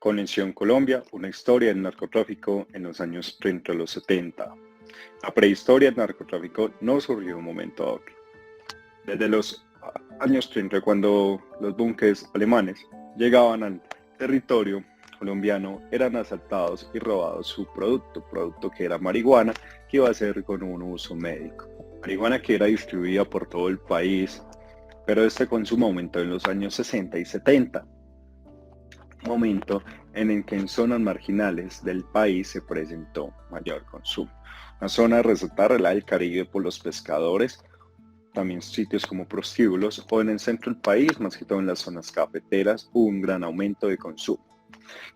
Conexión Colombia, una historia del narcotráfico en los años 30 a los 70. La prehistoria del narcotráfico no surgió de un momento a otro. Desde los años 30, cuando los buques alemanes llegaban al territorio colombiano, eran asaltados y robados su producto que era marihuana, que iba a ser con un uso médico. Marihuana que era distribuida por todo el país, pero este consumo aumentó en los años 60 y 70. Momento en el que en zonas marginales del país se presentó mayor consumo. Una zona de resaltar la del Caribe por los pescadores, también sitios como prostíbulos, o en el centro del país, más que todo en las zonas cafeteras, hubo un gran aumento de consumo.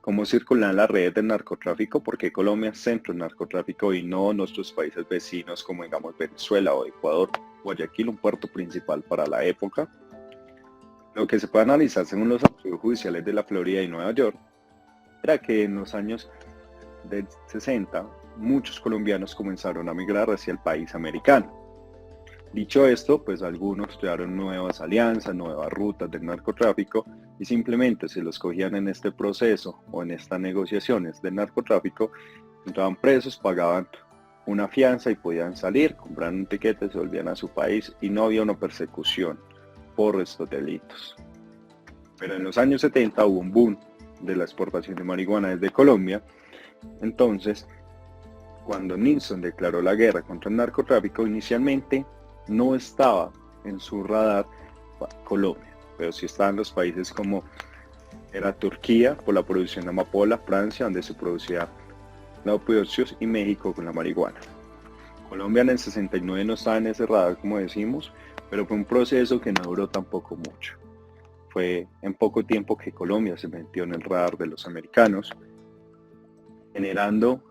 ¿Cómo circulan las redes del narcotráfico? Porque Colombia es centro del narcotráfico y no nuestros países vecinos como digamos Venezuela o Ecuador. Guayaquil, un puerto principal para la época. Lo que se puede analizar según los archivos judiciales de la Florida y Nueva York era que en los años del 60 muchos colombianos comenzaron a migrar hacia el país americano. Dicho esto, pues algunos crearon nuevas alianzas, nuevas rutas del narcotráfico y simplemente se los cogían en este proceso o en estas negociaciones del narcotráfico, entraban presos, pagaban una fianza y podían salir, compraban un tiquete, se volvían a su país y no había una persecución por estos delitos. Pero en los años 70 hubo un boom de la exportación de marihuana desde Colombia. Entonces, cuando Nixon declaró la guerra contra el narcotráfico, inicialmente no estaba en su radar Colombia, pero sí estaban los países como era Turquía por la producción de amapola, Francia donde se producía la opiáceos y México con la marihuana. Colombia en el 69 no estaba en ese radar, como decimos, pero fue un proceso que no duró tampoco mucho. Fue en poco tiempo que Colombia se metió en el radar de los americanos, generando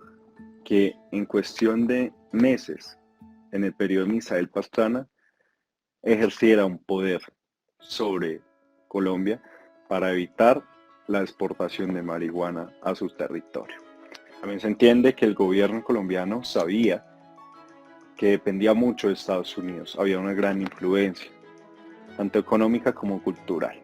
que en cuestión de meses, en el periodo de Misael Pastrana, ejerciera un poder sobre Colombia para evitar la exportación de marihuana a su territorio. También se entiende que el gobierno colombiano sabía que dependía mucho de Estados Unidos, había una gran influencia, tanto económica como cultural.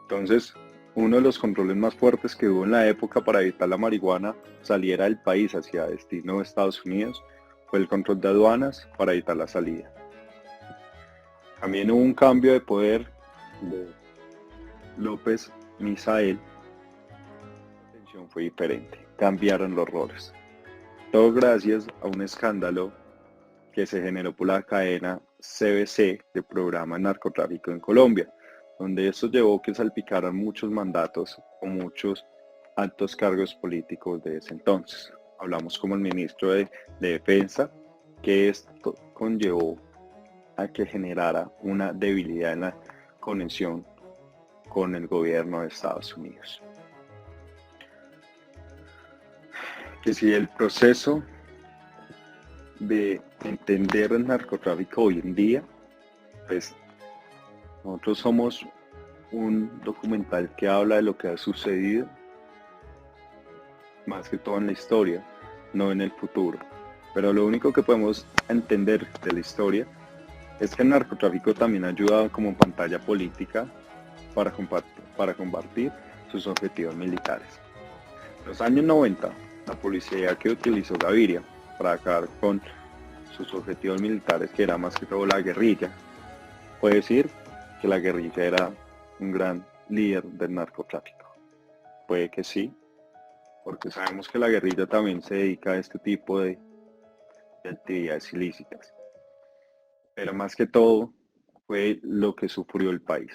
Entonces, uno de los controles más fuertes que hubo en la época para evitar la marihuana saliera del país hacia destino de Estados Unidos fue el control de aduanas para evitar la salida. También hubo un cambio de poder de López Misael. La atención fue diferente, cambiaron los roles. Todo gracias a un escándalo que se generó por la cadena CBC de programa de narcotráfico en Colombia, donde esto llevó que salpicaran muchos mandatos o muchos altos cargos políticos de ese entonces. Hablamos como el ministro de Defensa, que esto conllevó a que generara una debilidad en la conexión con el gobierno de Estados Unidos. Que si el proceso de entender el narcotráfico hoy en día, pues nosotros somos un documental que habla de lo que ha sucedido, más que todo en la historia, no en el futuro. Pero lo único que podemos entender de la historia es que el narcotráfico también ha ayudado como pantalla política para combatir sus objetivos militares. En los años 90, la policía que utilizó Gaviria para acabar con sus objetivos militares, que era más que todo la guerrilla, puede decir que la guerrilla era un gran líder del narcotráfico. Puede que sí, porque sabemos que la guerrilla también se dedica a este tipo de actividades ilícitas. Pero más que todo fue lo que sufrió el país.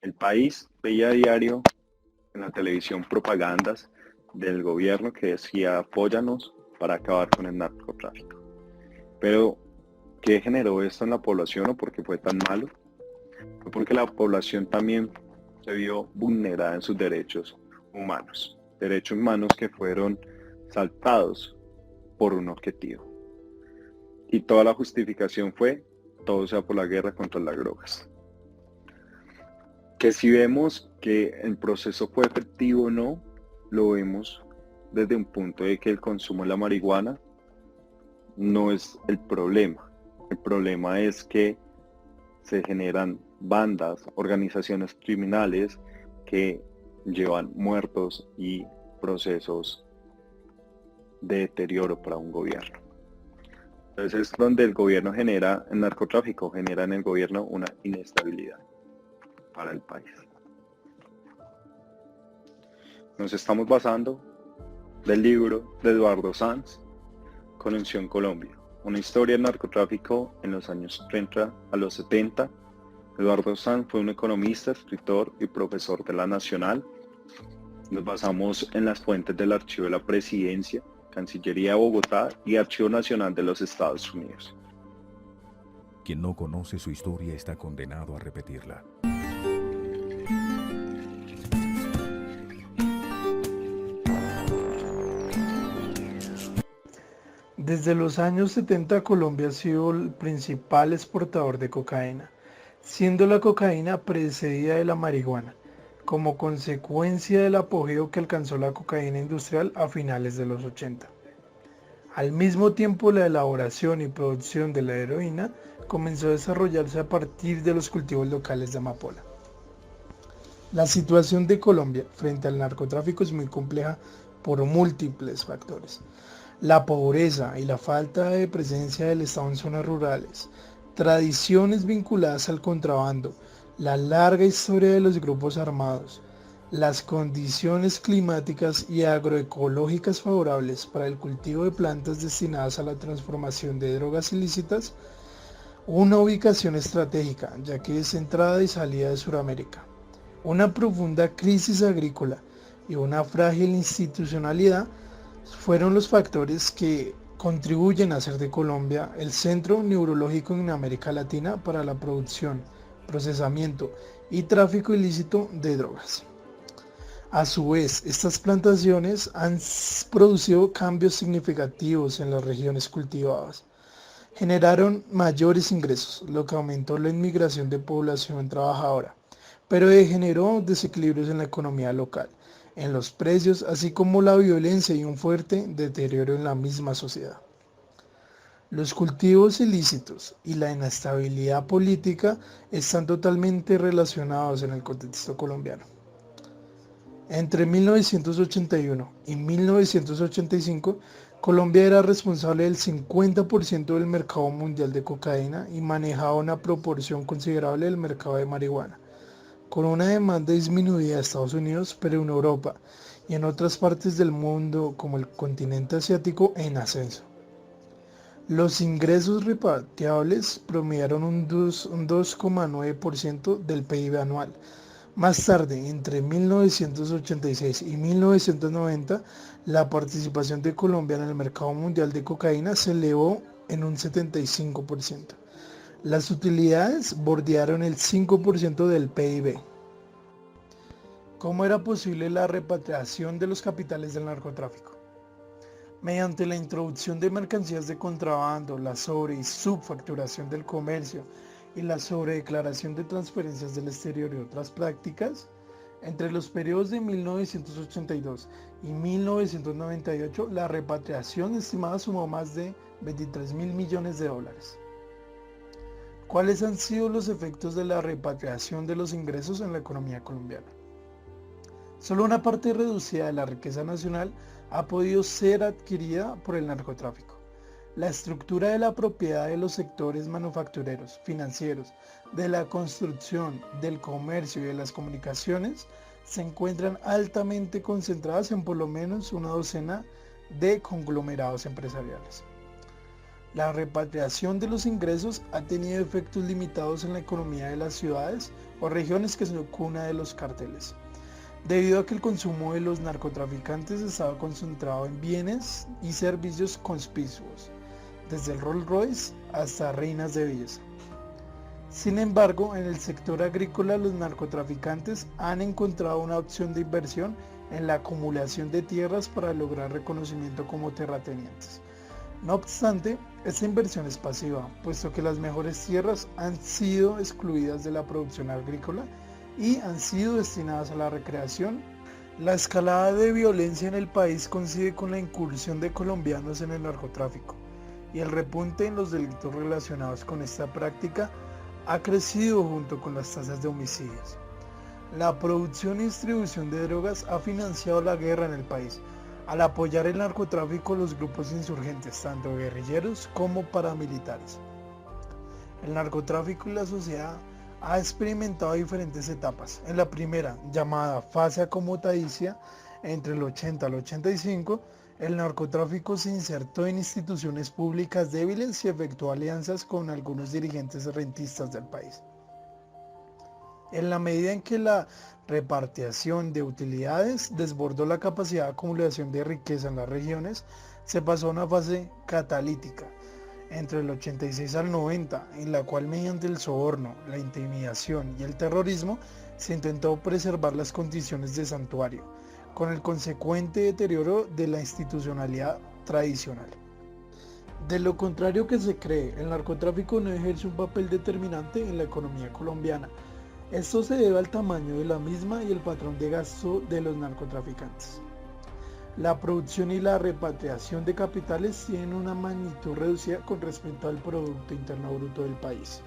El país veía a diario en la televisión propagandas del gobierno que decía apóyanos para acabar con el narcotráfico. Pero, ¿qué generó esto en la población o por qué fue tan malo? Fue porque la población también se vio vulnerada en sus derechos humanos que fueron saltados por un objetivo. Y toda la justificación fue, todo sea por la guerra contra las drogas. Que si vemos que el proceso fue efectivo o no, lo vemos desde un punto de que el consumo de la marihuana no es el problema. El problema es que se generan bandas, organizaciones criminales que llevan muertos y procesos de deterioro para un gobierno. Entonces es donde el gobierno genera, el narcotráfico genera en el gobierno una inestabilidad para el país. Nos estamos basando del libro de Eduardo Sanz, Conexión Colombia, una historia del narcotráfico en los años 30 a los 70. Eduardo Sanz fue un economista, escritor y profesor de la Nacional. Nos basamos en las fuentes del Archivo de la Presidencia, Cancillería de Bogotá y Archivo Nacional de los Estados Unidos. Quien no conoce su historia está condenado a repetirla. Desde los años 70 Colombia ha sido el principal exportador de cocaína, siendo la cocaína precedida de la marihuana, como consecuencia del apogeo que alcanzó la cocaína industrial a finales de los 80. Al mismo tiempo, la elaboración y producción de la heroína comenzó a desarrollarse a partir de los cultivos locales de amapola. La situación de Colombia frente al narcotráfico es muy compleja por múltiples factores. La pobreza y la falta de presencia del Estado en zonas rurales, tradiciones vinculadas al contrabando, la larga historia de los grupos armados, las condiciones climáticas y agroecológicas favorables para el cultivo de plantas destinadas a la transformación de drogas ilícitas, una ubicación estratégica, ya que es entrada y salida de Sudamérica, una profunda crisis agrícola y una frágil institucionalidad fueron los factores que contribuyen a hacer de Colombia el centro neurológico en América Latina para la producción, procesamiento y tráfico ilícito de drogas. A su vez, estas plantaciones han producido cambios significativos en las regiones cultivadas. Generaron mayores ingresos, lo que aumentó la inmigración de población trabajadora, pero generó desequilibrios en la economía local, en los precios, así como la violencia y un fuerte deterioro en la misma sociedad. Los cultivos ilícitos y la inestabilidad política están totalmente relacionados en el contexto colombiano. Entre 1981 y 1985, Colombia era responsable del 50% del mercado mundial de cocaína y manejaba una proporción considerable del mercado de marihuana, con una demanda disminuida de Estados Unidos, pero en Europa y en otras partes del mundo como el continente asiático en ascenso. Los ingresos repatriables promediaron un 2,9% del PIB anual. Más tarde, entre 1986 y 1990, la participación de Colombia en el mercado mundial de cocaína se elevó en un 75%. Las utilidades bordearon el 5% del PIB. ¿Cómo era posible la repatriación de los capitales del narcotráfico? Mediante la introducción de mercancías de contrabando, la sobre y subfacturación del comercio y la sobredeclaración de transferencias del exterior y otras prácticas, entre los periodos de 1982 y 1998, la repatriación estimada sumó más de 23.000 millones de dólares. ¿Cuáles han sido los efectos de la repatriación de los ingresos en la economía colombiana? Solo una parte reducida de la riqueza nacional ha podido ser adquirida por el narcotráfico. La estructura de la propiedad de los sectores manufactureros, financieros, de la construcción, del comercio y de las comunicaciones se encuentran altamente concentradas en por lo menos una docena de conglomerados empresariales. La repatriación de los ingresos ha tenido efectos limitados en la economía de las ciudades o regiones que son cuna de los cárteles, debido a que el consumo de los narcotraficantes estaba concentrado en bienes y servicios conspicuos, desde el Rolls Royce hasta reinas de belleza. Sin embargo, en el sector agrícola los narcotraficantes han encontrado una opción de inversión en la acumulación de tierras para lograr reconocimiento como terratenientes. No obstante, esta inversión es pasiva, puesto que las mejores tierras han sido excluidas de la producción agrícola y han sido destinadas a la recreación. La escalada de violencia en el país coincide con la incursión de colombianos en el narcotráfico, y el repunte en los delitos relacionados con esta práctica ha crecido junto con las tasas de homicidios. La producción y distribución de drogas ha financiado la guerra en el país, al apoyar el narcotráfico los grupos insurgentes, tanto guerrilleros como paramilitares. El narcotráfico y la sociedad ha experimentado diferentes etapas. En la primera, llamada fase acomodaticia, entre el 80 al 85, el narcotráfico se insertó en instituciones públicas débiles y efectuó alianzas con algunos dirigentes rentistas del país. En la medida en que la repartición de utilidades desbordó la capacidad de acumulación de riqueza en las regiones, se pasó a una fase catalítica, entre el 86 al 90, en la cual mediante el soborno, la intimidación y el terrorismo se intentó preservar las condiciones de santuario, con el consecuente deterioro de la institucionalidad tradicional. De lo contrario que se cree, el narcotráfico no ejerce un papel determinante en la economía colombiana. Esto se debe al tamaño de la misma y el patrón de gasto de los narcotraficantes. La producción y la repatriación de capitales tienen una magnitud reducida con respecto al Producto Interno Bruto del país.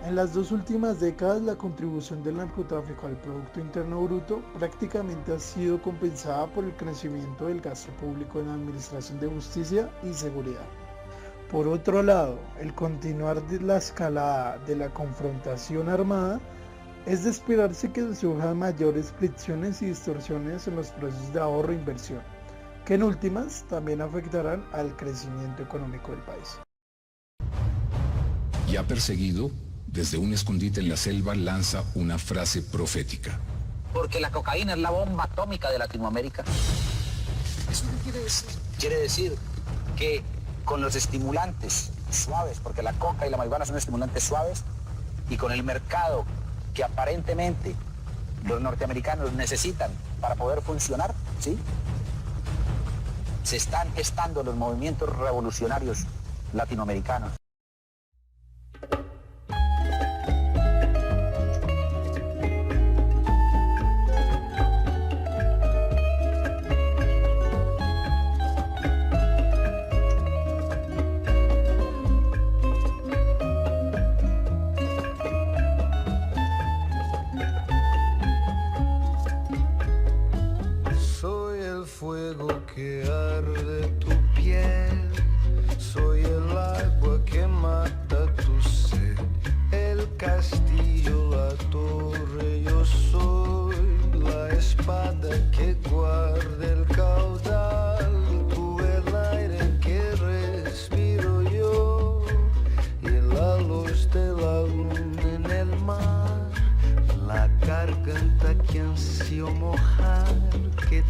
En las 2 últimas décadas, la contribución del narcotráfico al Producto Interno Bruto prácticamente ha sido compensada por el crecimiento del gasto público en la administración de justicia y seguridad. Por otro lado, el continuar de la escalada de la confrontación armada es de esperarse que surjan mayores fricciones y distorsiones en los procesos de ahorro e inversión, que en últimas también afectarán al crecimiento económico del país. Ya perseguido, desde un escondite en la selva lanza una frase profética. Porque la cocaína es la bomba atómica de Latinoamérica. ¿Eso qué quiere decir? Quiere decir que con los estimulantes suaves, porque la coca y la marihuana son estimulantes suaves, y con el mercado que aparentemente los norteamericanos necesitan para poder funcionar, ¿sí? Se están gestando los movimientos revolucionarios latinoamericanos. Fuego que arde tu piel, soy el agua que mata tu sed, el castillo, la torre, yo soy la espada que guarda el caudal, tú el aire que respiro yo, y la luz de la luna en el mar, la garganta que ansio mojar, que